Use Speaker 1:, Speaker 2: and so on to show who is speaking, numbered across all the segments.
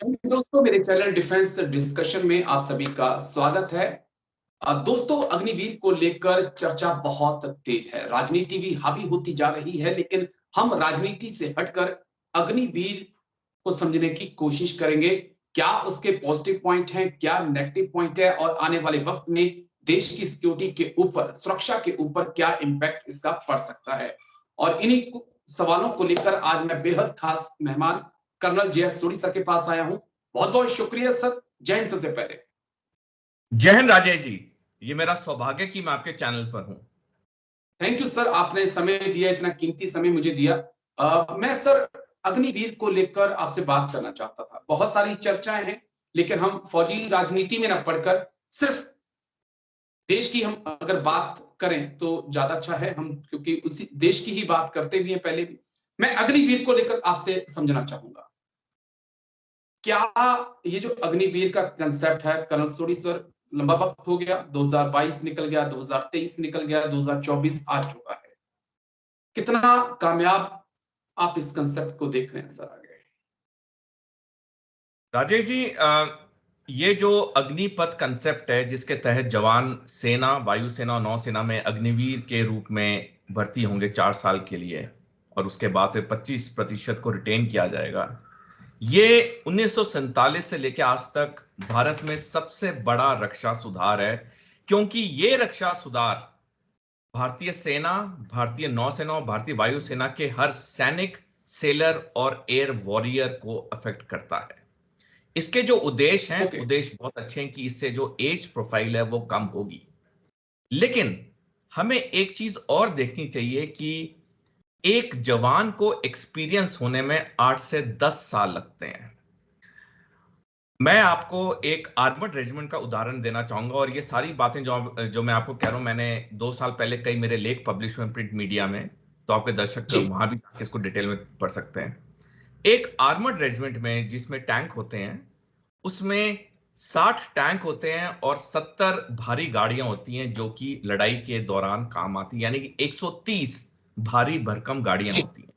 Speaker 1: दोस्तों, मेरे channel defence discussion में आप सभी का स्वागत है। दोस्तों, अग्निवीर को लेकर चर्चा बहुत तेज है। राजनीति भी हावी होती जा रही है, लेकिन हम राजनीति से हटकर अग्निवीर को समझने की कोशिश करेंगे। क्या उसके पॉजिटिव पॉइंट हैं, क्या नेगेटिव पॉइंट है और आने वाले वक्त में देश की सिक्योरिटी के ऊपर, सुरक्षा के ऊपर क्या इंपैक्ट इसका पड़ सकता है। और इन्हीं सवालों को लेकर आज मैं बेहद खास मेहमान कर्नल जे.एस. सोढी सर के पास आया हूं। बहुत बहुत शुक्रिया सर। जय हिंद। सबसे पहले
Speaker 2: जय हिंद राजेश जी, ये मेरा सौभाग्य कि मैं आपके चैनल पर हूं।
Speaker 1: थैंक यू सर, आपने समय दिया, इतना कीमती समय मुझे दिया। मैं सर अग्निवीर को लेकर आपसे बात करना चाहता था। बहुत सारी चर्चाएं हैं, लेकिन हम फौजी राजनीति में न पढ़कर सिर्फ देश की हम अगर बात करें तो ज्यादा अच्छा है, हम क्योंकि उसी देश की ही बात करते भी हैं। पहले भी मैं अग्निवीर को लेकर आपसे समझना चाहूंगा। क्या ये जो अग्निवीर का कंसेप्ट है कर्नल सोढी सर, लंबा वक्त हो गया, 2022 निकल गया, 2023 निकल गया, 2024 आ चुका है। कितना कामयाब आप इस कंसेप्ट को देख रहे हैं सर आगे?
Speaker 2: राजेश जी, ये जो अग्निपथ कंसेप्ट है जिसके तहत जवान सेना, वायुसेना और नौसेना में अग्निवीर के रूप में भर्ती होंगे 4 साल के लिए, और उसके बाद फिर 25% को रिटेन किया जाएगा। ये 1947 से लेकर आज तक भारत में सबसे बड़ा रक्षा सुधार है, क्योंकि ये रक्षा सुधार भारतीय सेना, भारतीय नौसेना और भारतीय वायुसेना के हर सैनिक, सेलर और एयर वॉरियर को अफेक्ट करता है। इसके जो उद्देश्य हैं, उद्देश्य बहुत अच्छे हैं कि इससे जो एज प्रोफाइल है वो कम होगी। लेकिन हमें एक चीज और देखनी चाहिए कि एक जवान को एक्सपीरियंस होने में 8 से 10 साल लगते हैं। मैं आपको एक आर्मर्ड रेजिमेंट का उदाहरण देना चाहूंगा, और ये सारी बातें जो मैं आपको कह रहा हूं, मैंने 2 साल पहले कई मेरे लेख पब्लिश हुए प्रिंट मीडिया में, तो आपके दर्शक वहां भी इसको डिटेल में पढ़ सकते हैं। एक आर्मर्ड रेजिमेंट में जिसमें टैंक होते हैं, उसमें 60 टैंक होते हैं और 70 भारी गाड़ियां होती हैं जो कि लड़ाई के दौरान काम आती हैं, यानी कि 130 भारी भरकम गाड़ियां होती हैं।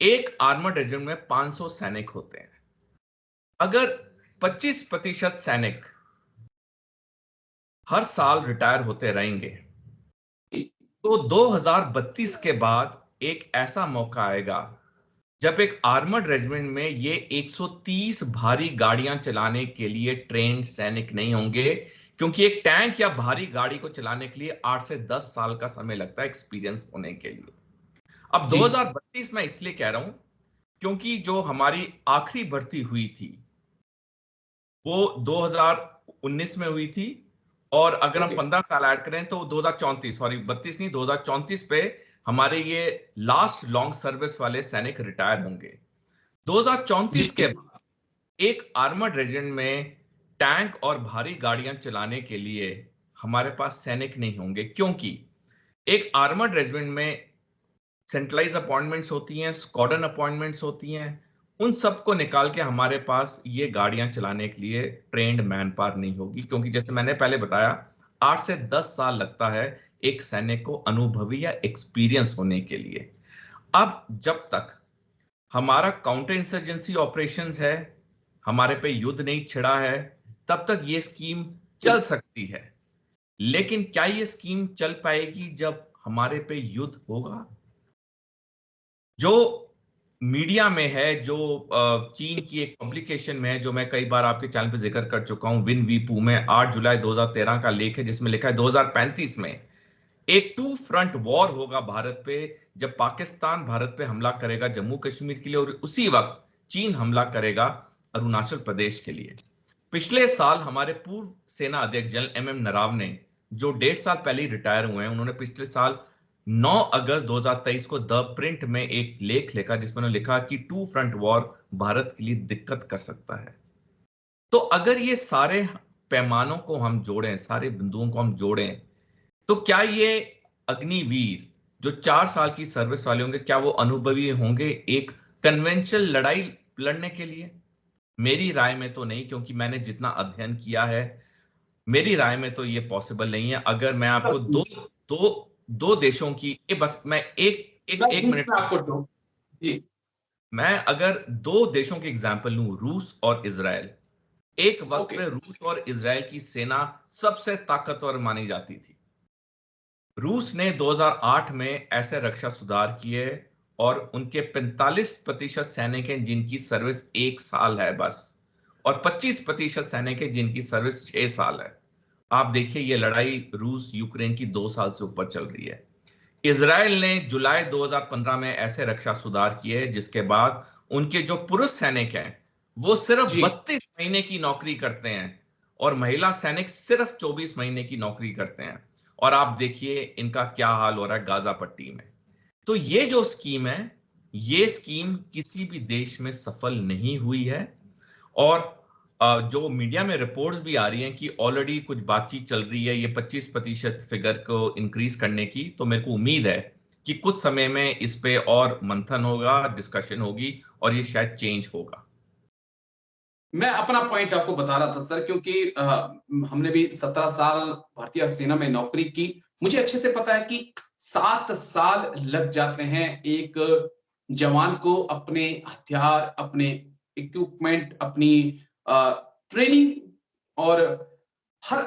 Speaker 2: एक आर्मर्ड रेजिमेंट में 500 सैनिक होते हैं। अगर 25% सैनिक हर साल रिटायर होते रहेंगे, तो 2032 के बाद एक ऐसा मौका आएगा जब एक आर्मर्ड रेजिमेंट में ये 130 भारी गाड़ियां चलाने के लिए ट्रेन्ड सैनिक नहीं होंगे, क्योंकि एक टैंक या भारी गाड़ी को चलाने के लिए 8 से 10 साल का समय लगता है एक्सपीरियंस होने के लिए। अब 2032 मैं इसलिए कह रहा हूं क्योंकि जो हमारी आखिरी भर्ती हुई थी वो 2019 में हुई थी, और अगर हम 15 साल ऐड करें तो 2034, सॉरी 32 नहीं, 2034 पे हमारे ये लास्ट लॉन्ग सर्विस वाले सैनिक रिटायर होंगे। 2034 के बाद एक आर्मर्ड रेजिमेंट में टैंक और भारी गाड़ियां चलाने के लिए हमारे पास सैनिक नहीं होंगे, क्योंकि एक आर्मर्ड रेजिमेंट में सेंट्रलाइज अपॉइंटमेंट्स होती हैं, स्क्वाड्रन अपॉइंटमेंट्स होती हैं, उन सबको निकाल के हमारे पास ये गाड़ियां चलाने के लिए ट्रेन्ड मैन पावर नहीं होगी, क्योंकि जैसे मैंने पहले बताया 8 से 10 साल लगता है एक सैनिक को अनुभवी या एक्सपीरियंस होने के लिए। अब जब तक हमारा काउंटर इंसर्जेंसी ऑपरेशंस है, हमारे पे युद्ध नहीं छिड़ा है, तब तक ये स्कीम चल सकती है। लेकिन क्या ये स्कीम चल पाएगी जब हमारे पे युद्ध होगा? जो मीडिया में है, जो चीन की एक पब्लिकेशन में है, जो मैं कई बार आपके चैनल पे जिक्र कर चुका हूं, विन वीपू में 8 जुलाई 2013 का लेख है, जिसमें लिखा है 2035 में एक 2 फ्रंट वॉर होगा भारत पे, जब पाकिस्तान भारत पे हमला करेगा जम्मू कश्मीर के लिए, और उसी वक्त चीन हमला करेगा अरुणाचल प्रदेश के लिए। पिछले साल हमारे पूर्व सेना अध्यक्ष जनरल एम नराव ने, जो 1.5 साल पहले ही रिटायर हुए हैं, उन्होंने पिछले साल 9 अगस्त 2023 को द प्रिंट में एक लेख लिखा, जिसमें उन्होंने लिखा कि 2 फ्रंट वॉर भारत के लिए दिक्कत कर सकता है। तो अगर ये सारे पैमानों को हम जोड़ें, सारे बिंदुओं को हम जोड़ें, तो क्या ये अग्निवीर जो 4 साल की सर्विस वाले होंगे, क्या वो अनुभवी होंगे एक कन्वेंशनल लड़ाई लड़ने के लिए? मेरी राय में तो नहीं, क्योंकि मैंने जितना अध्ययन किया है, मेरी राय में तो ये पॉसिबल नहीं है। अगर मैं आपको दो देशों की, बस मैं एक मिनट
Speaker 1: आपको जी
Speaker 2: मैं अगर दो देशों की एग्जांपल लूं, रूस और इजराइल, एक वक्त
Speaker 1: ओके।
Speaker 2: पे रूस और इजराइल की सेना सबसे ताकतवर मानी जाती थी। रूस ने 2008 में ऐसे रक्षा सुधार किए और उनके 45% सैनिक हैं जिनकी सर्विस 1 साल है बस, और 25% सैनिक हैं जिनकी सर्विस 6 साल है। आप देखिए, ये लड़ाई रूस यूक्रेन की 2 साल से ऊपर चल रही है। इजराइल ने जुलाई 2015 में ऐसे रक्षा सुधार किए जिसके बाद उनके जो पुरुष सैनिक हैं वो सिर्फ
Speaker 1: जी।
Speaker 2: 32 महीने की नौकरी करते हैं और महिला सैनिक सिर्फ 24 महीने की नौकरी करते हैं। और आप देखिए इनका क्या हाल हो रहा है गाजा पट्टी में। तो ये जो स्कीम है, ये स्कीम किसी भी देश में सफल नहीं हुई है। और जो मीडिया में रिपोर्ट्स भी आ रही हैं कि ऑलरेडी कुछ बातचीत चल रही है ये 25% फिगर को इंक्रीज करने की, तो मेरे को उम्मीद है कि कुछ समय में इस पे और मंथन होगा, डिस्कशन होगी और ये शायद चेंज होगा।
Speaker 1: मैं अपना पॉइंट आपको बता रहा था सर, क्योंकि हमने भी 17 साल भारतीय सेना में नौकरी की। मुझे अच्छे से पता है कि 7 साल लग जाते हैं एक जवान को अपने हथियार, अपने इक्विपमेंट, अपनी ट्रेनिंग और हर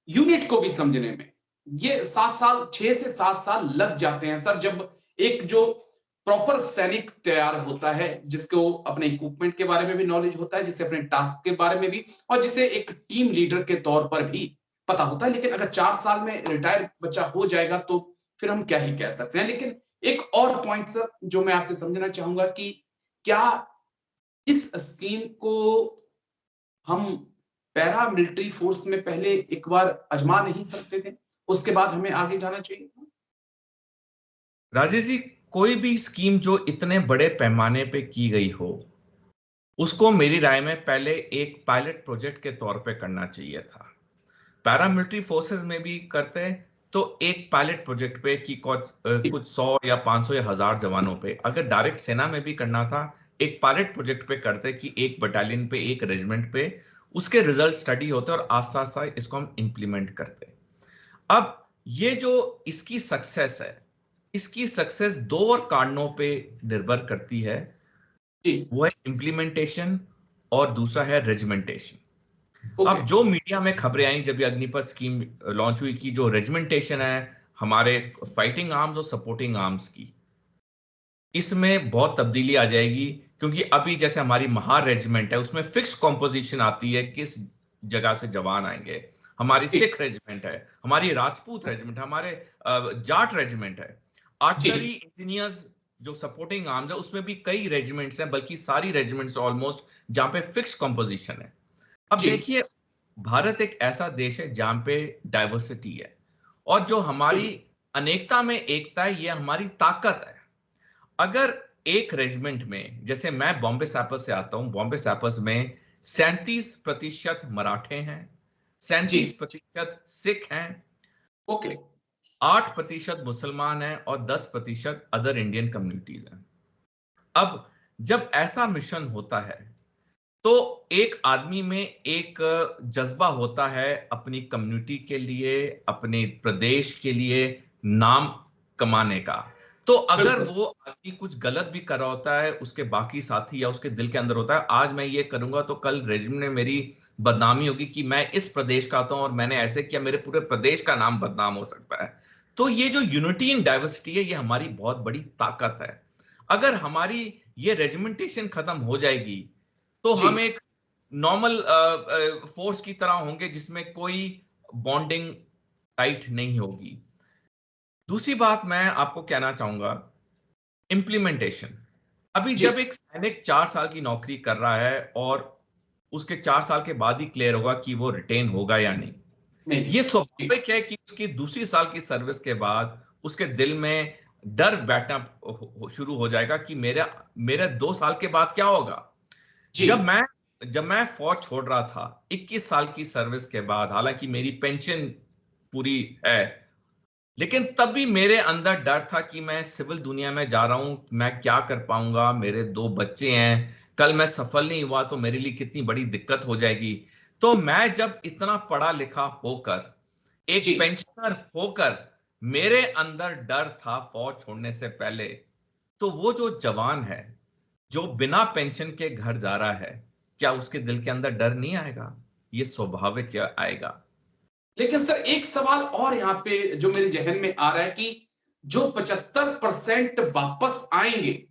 Speaker 1: यूनिट को भी समझने में। ये 7 साल, 6 से 7 साल लग जाते हैं सर, जब एक जो प्रॉपर सैनिक तैयार होता है, जिसको अपने इक्विपमेंट के बारे में भी नॉलेज होता है, जिसे अपने टास्क के बारे में भी, और जिसे एक टीम लीडर के तौर पर भी पता होता है। लेकिन अगर 4 साल में रिटायर बच्चा हो जाएगा तो फिर हम क्या ही कह सकते हैं। लेकिन एक और पॉइंट सर जो मैं आपसे समझना चाहूंगा कि क्या इस स्कीम को हम पैरा मिलिट्री फोर्स में पहले एक बार आजमा नहीं सकते थे, उसके बाद हमें आगे जाना चाहिए था?
Speaker 2: राजेश जी, कोई भी स्कीम जो इतने बड़े पैमाने पे की गई हो उसको मेरी राय में पहले एक पायलट प्रोजेक्ट के तौर पे करना चाहिए था। पैरामिलिट्री फोर्सेस में भी करते तो एक पायलट प्रोजेक्ट पे कि कुछ 100 या 500 या 1000 जवानों पे, अगर डायरेक्ट सेना में भी करना था एक पायलट प्रोजेक्ट पे करते कि एक बटालियन पे, एक रेजिमेंट पे उसके रिजल्ट स्टडी होते और आस्ता आस्ता इसको हम इंप्लीमेंट करते। अब ये जो इसकी सक्सेस है, इसकी सक्सेस दो और कारणों पे निर्भर करती है।
Speaker 1: जी।
Speaker 2: वो है इम्प्लीमेंटेशन और दूसरा है रेजिमेंटेशन।
Speaker 1: ओके।
Speaker 2: अब जो मीडिया में खबरें आई जब ये अग्निपथ स्कीम लॉन्च हुई कि जो रेजिमेंटेशन है हमारे फाइटिंग आर्म्स और सपोर्टिंग आर्म्स की, इसमें बहुत तब्दीली आ जाएगी। क्योंकि अभी जैसे हमारी महार रेजिमेंट है उसमें फिक्स कॉम्पोजिशन आती है किस जगह से जवान आएंगे। हमारी
Speaker 1: जी।
Speaker 2: सिख रेजिमेंट है, हमारी राजपूत रेजिमेंट है, हमारे जाट रेजिमेंट है, आर्टिलरी
Speaker 1: जी।
Speaker 2: इंजीनियर्स जो सपोर्टिंग आर्म्स है उसमें भी कई रेजिमेंट्स हैं, बल्कि सारी रेजिमेंट्स ऑलमोस्ट जहां पे फिक्स कॉम्पोजिशन है। अब
Speaker 1: जी।
Speaker 2: देखिए, भारत एक ऐसा देश है जहां पे डाइवर्सिटी है और जो हमारी अनेकता में एकता है, ये हमारी ताकत है। अगर एक रेजिमेंट में, जैसे मैं बॉम्बे सैपर्स से आता हूं, बॉम्बे सैपर्स में 37% मराठे हैं,
Speaker 1: जी।
Speaker 2: 37% सिख हैं,
Speaker 1: ओके।
Speaker 2: 8% मुसलमान हैं और 10% अदर इंडियन कम्युनिटीज हैं। अब जब ऐसा मिशन होता है तो एक आदमी में एक जज्बा होता है अपनी कम्युनिटी के लिए, अपने प्रदेश के लिए नाम कमाने का। तो अगर
Speaker 1: बिल्कुल।
Speaker 2: वो आदमी कुछ गलत भी कर रहा होता है, उसके बाकी साथी या उसके दिल के अंदर होता है आज मैं ये करूंगा तो कल रेजिम में मेरी बदनामी होगी कि मैं इस प्रदेश का आता हूं और मैंने ऐसे किया, मेरे पूरे प्रदेश का नाम बदनाम हो सकता है। तो ये जो यूनिटी इन डाइवर्सिटी है, ये हमारी बहुत बड़ी ताकत है। अगर हमारी ये रेजिमेंटेशन खत्म हो जाएगी तो
Speaker 1: जी।
Speaker 2: हम एक नॉर्मल फोर्स की तरह होंगे जिसमें कोई बॉन्डिंग टाइट नहीं होगी। दूसरी बात मैं आपको कहना चाहूंगा, इंप्लीमेंटेशन। अभी
Speaker 1: जी।
Speaker 2: जब एक सैनिक 4 साल की नौकरी कर रहा है और उसके 4 साल के बाद ही क्लियर होगा कि वो रिटेन होगा या नहीं,
Speaker 1: नहीं।
Speaker 2: ये
Speaker 1: जी।
Speaker 2: स्वाभाविक है कि उसकी दूसरी साल की सर्विस के बाद उसके दिल में डर बैठना शुरू हो जाएगा कि मेरा मेरे 2 साल के बाद क्या होगा।
Speaker 1: जी।
Speaker 2: जब मैं जब मैं फौज छोड़ रहा था 21 साल की सर्विस के बाद, हालांकि मेरी पेंशन पूरी है, लेकिन तब भी मेरे अंदर डर था कि मैं सिविल दुनिया में जा रहा हूं, मैं क्या कर पाऊंगा, मेरे 2 बच्चे हैं, कल मैं सफल नहीं हुआ तो मेरे लिए कितनी बड़ी दिक्कत हो जाएगी। तो मैं जब इतना पढ़ा लिखा होकर,
Speaker 1: जी।
Speaker 2: एक पेंशनर होकर, मेरे अंदर डर था फौज छोड़ने से पहले। तो वो जो जवान है जो बिना पेंशन के घर जा रहा है, क्या उसके दिल के अंदर डर नहीं आएगा? ये स्वाभाविक आएगा।
Speaker 1: लेकिन सर एक सवाल और यहाँ पे जो मेरे जहन में आ रहा है कि जो 75% वापस आएंगे,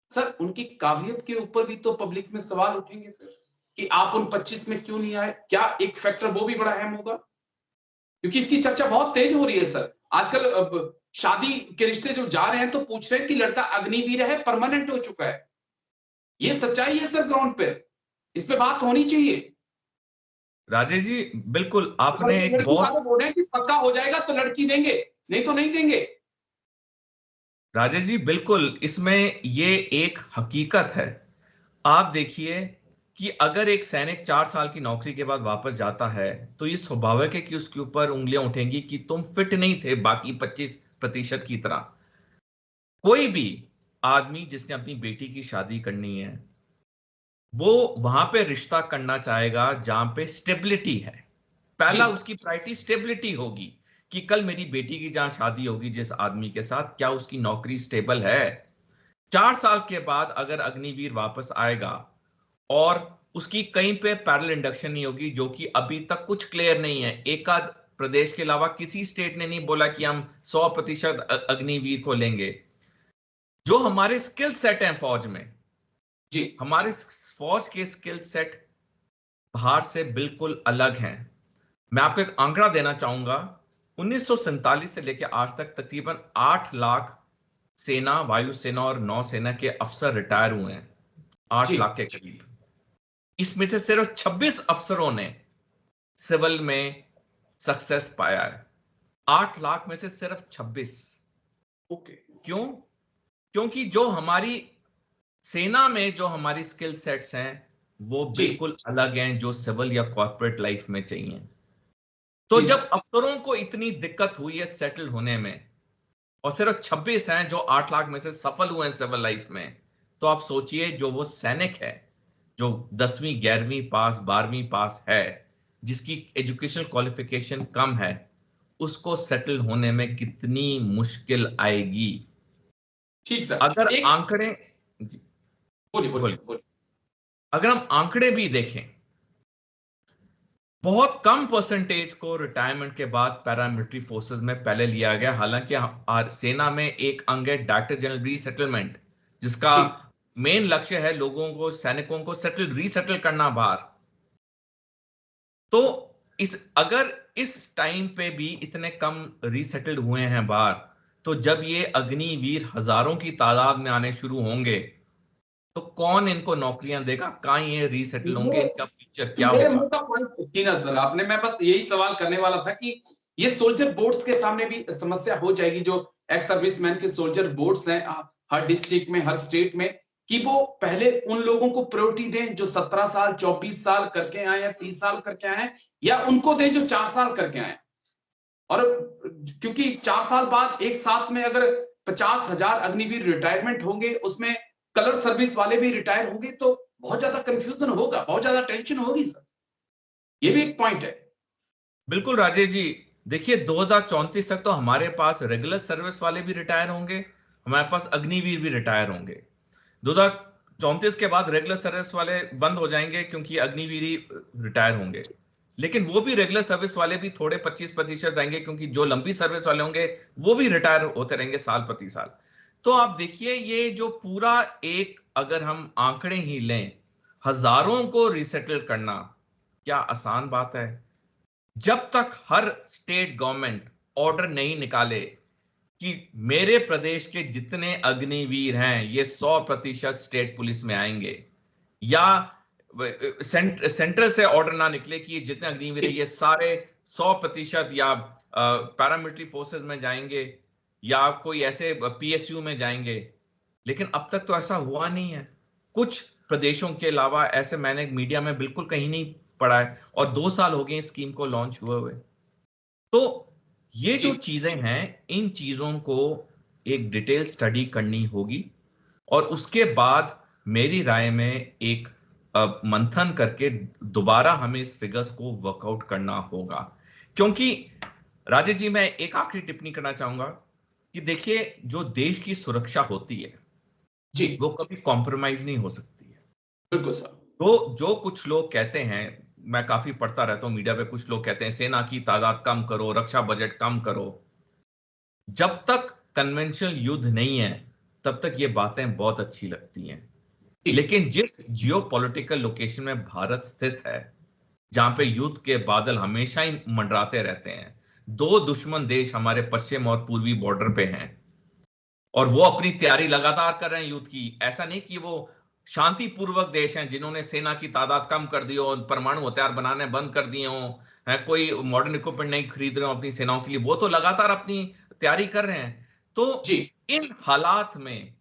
Speaker 1: सर उनकी काबिलियत के ऊपर भी तो पब्लिक में सवाल उठेंगे फिर कि आप उन 25 में क्यों नहीं आए। क्या एक फैक्टर वो भी बड़ा अहम होगा? क्योंकि इसकी चर्चा बहुत तेज हो रही है सर आजकल। अब शादी के रिश्ते जो जा रहे हैं तो पूछ रहे हैं कि लड़का अग्निवीर है, परमानेंट हो चुका है। ये सच्चाई है सर ग्राउंड पे, इस पे बात होनी चाहिए।
Speaker 2: राजेश जी, बिल्कुल आपने
Speaker 1: लड़की
Speaker 2: एक
Speaker 1: लड़की
Speaker 2: बहुत,
Speaker 1: वाले बोल रहे हैं कि पक्का हो जाएगा तो लड़की देंगे, नहीं तो नहीं देंगे।
Speaker 2: राजेश जी बिल्कुल, इसमें ये एक हकीकत है। आप देखिए कि अगर एक सैनिक 4 साल की नौकरी के बाद वापस जाता है, तो ये स्वाभाविक है कि उसके ऊपर उंगलियां उठेंगी कि तुम फिट नहीं थे बाकी 25% की तरह। कोई भी आदमी जिसने अपनी बेटी की शादी करनी है, वो वहां पे रिश्ता करना चाहेगा जहां पे स्टेबिलिटी है।
Speaker 1: जी
Speaker 2: पहला
Speaker 1: सर।
Speaker 2: उसकी प्रायोरिटी स्टेबिलिटी होगी कि कल मेरी बेटी की जहां शादी होगी जिस आदमी के साथ, क्या उसकी नौकरी स्टेबल है। 4 साल के बाद अगर अग्निवीर वापस आएगा और उसकी कहीं पे पैरेलल इंडक्शन नहीं होगी, जो कि अभी तक कुछ क्लियर नहीं है। एक आध प्रदेश के अलावा किसी स्टेट ने नहीं बोला कि हम 100% अग्निवीर को लेंगे। जो हमारे स्किल सेट हैं फौज में,
Speaker 1: जी
Speaker 2: हमारे फौज के स्किल सेट बाहर से बिल्कुल अलग हैं। मैं आपको एक आंकड़ा देना चाहूंगा। 1947 से लेकर आज तक तकरीबन 8 लाख सेना, वायुसेना और नौसेना के अफसर रिटायर हुए हैं, 8
Speaker 1: जी
Speaker 2: लाख के करीब। इसमें से सिर्फ 26 अफसरों ने सिविल में सक्सेस पाया है। 8 लाख में से सिर्फ 26।
Speaker 1: ओके।
Speaker 2: क्यों? क्योंकि जो हमारी सेना में जो हमारी स्किल सेट्स हैं, वो
Speaker 1: जी
Speaker 2: बिल्कुल अलग हैं जो सिविल या कॉर्पोरेट लाइफ में चाहिए। तो
Speaker 1: जी
Speaker 2: जब
Speaker 1: सर।
Speaker 2: अफसरों को इतनी दिक्कत हुई है सेटल होने में, और सिर्फ 26 हैं जो 8 लाख में से सफल हुए हैं सिविल लाइफ में, तो आप सोचिए जो वो सैनिक है, जो 10वीं 11वीं पास, 12वीं पास है, जिसकी एजुकेशनल क्वालिफिकेशन कम है, उसको सेटल होने में कितनी मुश्किल आएगी।
Speaker 1: ठीक सर।
Speaker 2: अगर
Speaker 1: एक
Speaker 2: आंकड़े, जी,
Speaker 1: बोलिए बोलिए
Speaker 2: बोलिए,
Speaker 1: सर बोलिए।
Speaker 2: अगर हम आंकड़े भी देखें, बहुत कम परसेंटेज को रिटायरमेंट के बाद पैरामिलिट्री फोर्सेस में पहले लिया गया। हालांकि सेना में एक अंग है डायरेक्टर जनरल रीसेटलमेंट, जिसका
Speaker 1: जी
Speaker 2: मेन लक्ष्य है लोगों को, सैनिकों को रीसेटल करना बाहर। तो इस अगर इस टाइम पे भी इतने कम रीसेटल्ड हुए हैं बाहर, तो जब ये अग्निवीर हजारों की तादाद में आने शुरू होंगे, तो कौन इनको नौकरियां देगा? कहाँ ये रीसेटल होंगे?
Speaker 1: मेरे
Speaker 2: इनका फ्यूचर क्या
Speaker 1: मेरे
Speaker 2: होगा?
Speaker 1: मुंह का पॉइंट छीना सर आपने। मैं बस यही सवाल करने वाला था कि ये सोल्जर बोर्ड्स के सामने भी समस्या हो जाएगी, जो एक्स सर्विसमैन के सोल्जर बोर्ड्स हैं हर डिस्ट्रिक्ट में, हर स्टेट में, कि वो पहले उन लोगों को प्रायोरिटी दें जो 17 साल 24 साल करके आए हैं, 30 साल करके आए हैं, या उनको दें जो 4 साल करके आए हैं। और क्योंकि 4 साल बाद एक साथ में अगर 50,000 अग्निवीर रिटायरमेंट होंगे, उसमें कलर सर्विस वाले भी रिटायर होंगे, तो बहुत ज्यादा कंफ्यूजन होगा, बहुत ज्यादा टेंशन होगी सर। ये भी एक पॉइंट है।
Speaker 2: बिल्कुल राजेश जी। देखिए 2034 तक तो हमारे पास रेगुलर सर्विस वाले भी रिटायर होंगे, हमारे पास अग्निवीर भी रिटायर होंगे। 2034 के बाद रेगुलर सर्विस वाले बंद हो जाएंगे क्योंकि अग्निवीर ही रिटायर होंगे। लेकिन वो भी रेगुलर सर्विस वाले भी थोड़े 25% रहेंगे, क्योंकि जो लंबी सर्विस वाले होंगे वो भी रिटायर होते रहेंगे साल प्रति साल। तो आप देखिए ये जो पूरा एक, अगर हम आंकड़े ही लें, हजारों को रिसेटल करना क्या आसान बात है? जब तक हर स्टेट गवर्नमेंट ऑर्डर नहीं निकाले कि मेरे प्रदेश के जितने अग्निवीर हैं ये 100% स्टेट पुलिस में आएंगे, या सेंटर से ऑर्डर ना निकले कि ये जितने अग्निवीर हैं ये सारे 100% या पैरामिलिट्री फोर्सेस में जाएंगे, या कोई ऐसे पीएसयू में जाएंगे, लेकिन अब तक तो ऐसा हुआ नहीं है। कुछ प्रदेशों के अलावा ऐसे मैंने मीडिया में बिल्कुल कहीं नहीं पढ़ा है, और 2 साल हो गए इस स्कीम को लॉन्च हुए हुए। तो ये
Speaker 1: जी
Speaker 2: जो चीजें हैं, इन चीजों को एक डिटेल स्टडी करनी होगी, और उसके बाद मेरी राय में एक मंथन करके दोबारा हमें इस फिगर्स को वर्कआउट करना होगा। क्योंकि राजेश जी, मैं एक आखिरी टिप्पणी करना चाहूंगा कि देखिए जो देश की सुरक्षा होती है,
Speaker 1: जी,
Speaker 2: वो कभी कॉम्प्रोमाइज नहीं हो सकती है।
Speaker 1: बिल्कुल सर।
Speaker 2: तो जो कुछ लोग कहते हैं, मैं काफी पढ़ता रहता हूँ मीडिया पे, कुछ लोग कहते हैं सेना की तादाद कम करो, रक्षा बजट कम करो। जब तक कन्वेंशनल युद्ध नहीं है तब तक ये बातें बहुत अच्छी लगती हैं।
Speaker 1: जी,
Speaker 2: लेकिन जिस जियोपॉलिटिकल लोकेशन में भारत स्थित है, जहां पे युद्ध के बादल हमेशा ही मंडराते रहते हैं, दो दुश्मन देश हमारे पश्चिम और पूर्वी बॉर्डर पे हैं, और वो अपनी तैयारी लगातार कर रहे हैं युद्ध की। ऐसा नहीं कि वो शांतिपूर्वक देश हैं जिन्होंने सेना की तादाद कम कर दी हो, परमाणु हथियार बनाने बंद कर दिए हो, है कोई मॉडर्न इक्विपमेंट नहीं खरीद रहे हो अपनी सेनाओं के लिए, वो तो लगातार अपनी तैयारी कर रहे हैं। तो
Speaker 1: जी,
Speaker 2: इन हालात में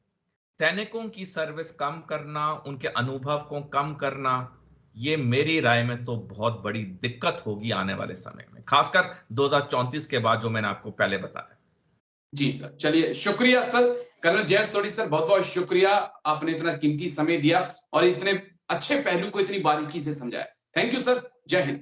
Speaker 2: सैनिकों की सर्विस कम करना, उनके अनुभव को कम करना, ये मेरी राय में तो बहुत बड़ी दिक्कत होगी आने वाले समय में, खासकर 2034 के बाद, जो मैंने आपको पहले बताया।
Speaker 1: जी सर। चलिए, शुक्रिया सर। कर्नल जय सोढ़ी सर, बहुत-बहुत शुक्रिया। आपने इतना कीमती समय दिया और इतने अच्छे पहलू को इतनी बारीकी से समझाया। Thank you sir. जय हिंद।